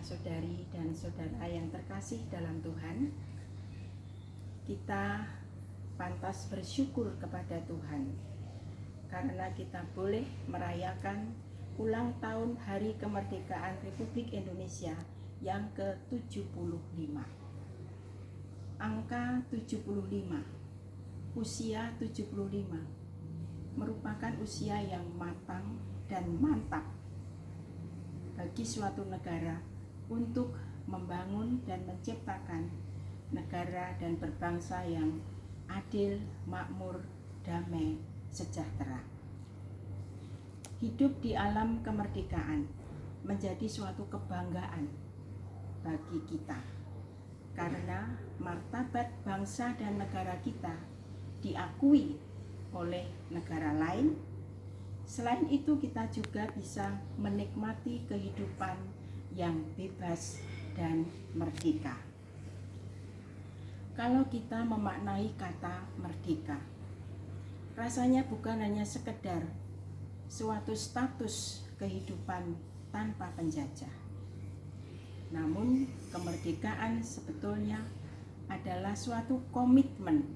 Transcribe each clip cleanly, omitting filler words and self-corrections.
saudara-saudari dan saudara yang terkasih dalam Tuhan, kita pantas bersyukur kepada Tuhan karena kita boleh merayakan ulang tahun Hari Kemerdekaan Republik Indonesia yang ke-75. Angka 75, usia 75 merupakan usia yang matang dan mantap bagi suatu negara untuk membangun dan menciptakan negara dan berbangsa yang adil, makmur, damai, sejahtera. Hidup di alam kemerdekaan menjadi suatu kebanggaan bagi kita karena martabat bangsa dan negara kita diakui oleh negara lain. Selain itu, kita juga bisa menikmati kehidupan yang bebas dan merdeka. Kalau kita memaknai kata merdeka, rasanya bukan hanya sekedar suatu status kehidupan tanpa penjajah. Namun, kemerdekaan sebetulnya adalah suatu komitmen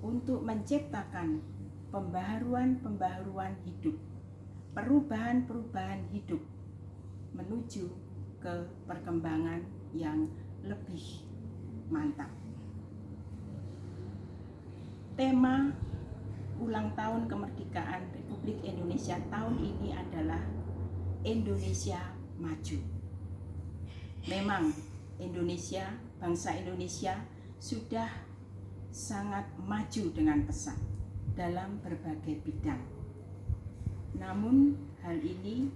untuk menciptakan pembaharuan hidup, perubahan hidup menuju ke perkembangan yang lebih mantap. Tema ulang tahun kemerdekaan Republik Indonesia tahun ini adalah Indonesia Maju. Memang Indonesia, bangsa Indonesia sudah sangat maju dengan pesat dalam berbagai bidang. Namun hal ini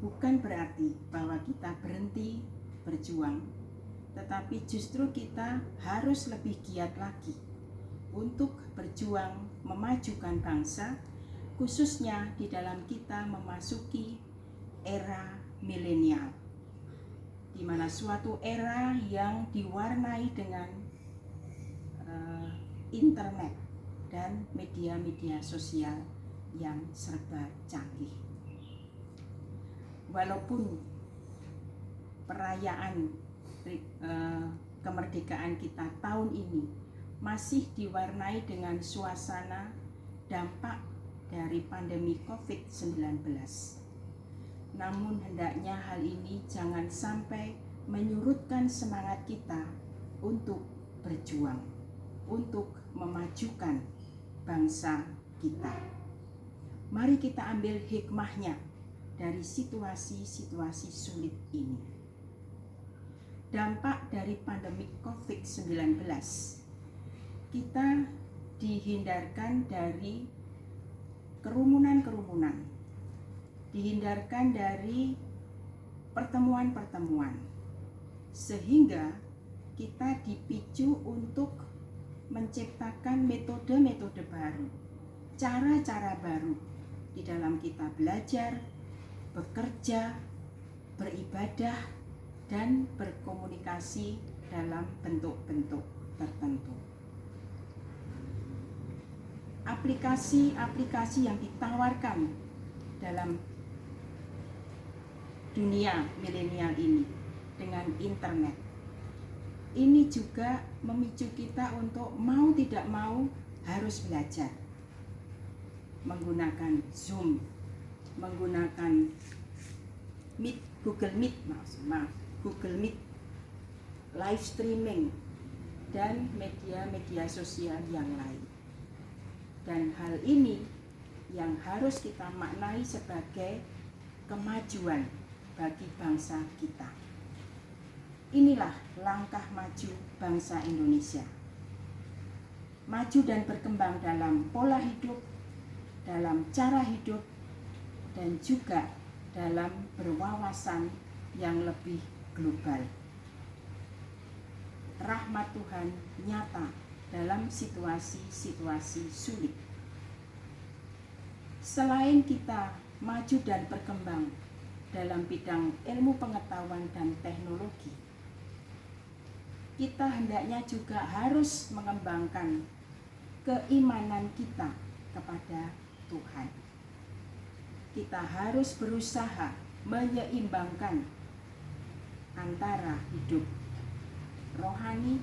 bukan berarti bahwa kita berhenti berjuang, tetapi justru kita harus lebih giat lagi untuk berjuang memajukan bangsa, khususnya di dalam kita memasuki era milenial, di mana suatu era yang diwarnai dengan internet dan media-media sosial yang serba canggih. Walaupun perayaan kemerdekaan kita tahun ini masih diwarnai dengan suasana dampak dari pandemi COVID-19, namun hendaknya hal ini jangan sampai menyurutkan semangat kita untuk berjuang, untuk memajukan bangsa kita. Mari kita ambil hikmahnya dari situasi-situasi sulit ini. Dampak dari pandemi COVID-19, kita dihindarkan dari kerumunan-kerumunan, dihindarkan dari pertemuan-pertemuan, sehingga kita dipicu untuk menciptakan metode-metode baru, cara-cara baru di dalam kita belajar, bekerja, beribadah, dan berkomunikasi dalam bentuk-bentuk tertentu. Aplikasi-aplikasi yang ditawarkan dalam dunia milenial ini dengan internet, ini juga memicu kita untuk mau tidak mau harus belajar menggunakan Zoom, menggunakan Google Meet, live streaming, dan media-media sosial yang lain. Dan hal ini yang harus kita maknai sebagai kemajuan bagi bangsa kita. Inilah langkah maju bangsa Indonesia. Maju dan berkembang dalam pola hidup, dalam cara hidup, dan juga dalam berwawasan yang lebih global. Rahmat Tuhan nyata dalam situasi-situasi sulit. Selain kita maju dan berkembang dalam bidang ilmu pengetahuan dan teknologi, kita hendaknya juga harus mengembangkan keimanan kita kepada Tuhan. Kita harus berusaha menyeimbangkan antara hidup rohani,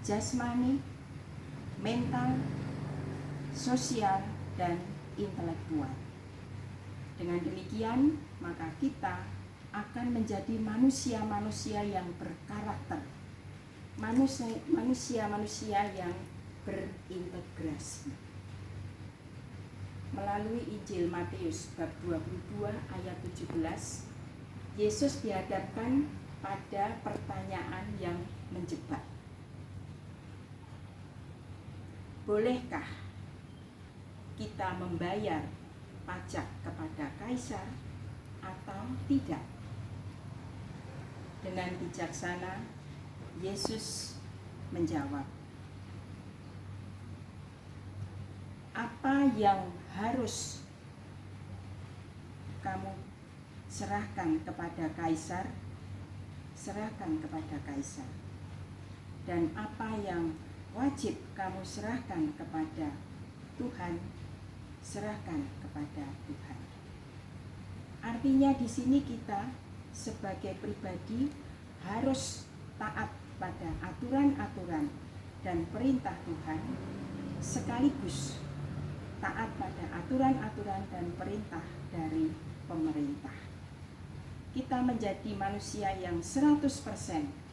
jasmani, mental, sosial, dan intelektual. Dengan demikian, maka kita akan menjadi manusia-manusia yang berkarakter, manusia-manusia yang berintegrasi. Melalui Injil Matius bab 22 ayat 17, Yesus dihadapkan pada pertanyaan yang menjebak. Bolehkah kita membayar pajak kepada kaisar atau tidak? Dengan bijaksana, Yesus menjawab, apa yang harus kamu serahkan kepada kaisar, serahkan kepada kaisar. Dan apa yang wajib kamu serahkan kepada Tuhan, serahkan kepada Tuhan. Artinya di sini kita sebagai pribadi harus taat pada aturan-aturan dan perintah Tuhan, sekaligus taat pada aturan-aturan dan perintah dari pemerintah. Kita menjadi manusia yang 100%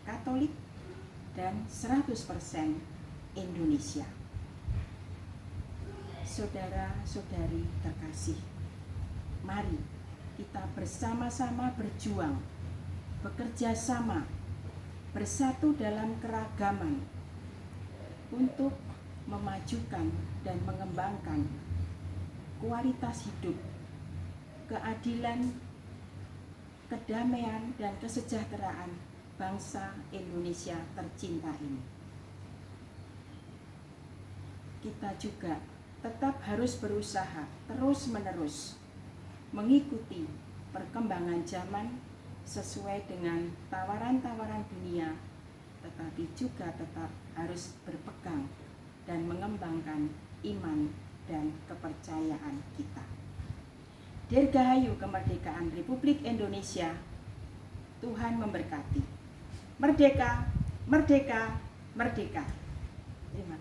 Katolik dan 100% Indonesia. Saudara-saudari terkasih, mari kita bersama-sama berjuang, bekerja sama, bersatu dalam keragaman untuk memajukan dan mengembangkan kualitas hidup, keadilan, kedamaian, dan kesejahteraan bangsa Indonesia tercinta ini. Kita juga tetap harus berusaha terus-menerus mengikuti perkembangan zaman sesuai dengan tawaran-tawaran dunia, tetapi juga tetap harus berpegang dan mengembangkan iman dan kepercayaan kita. Dirgahayu kemerdekaan Republik Indonesia. Tuhan memberkati. Merdeka, merdeka, merdeka. Terima kasih.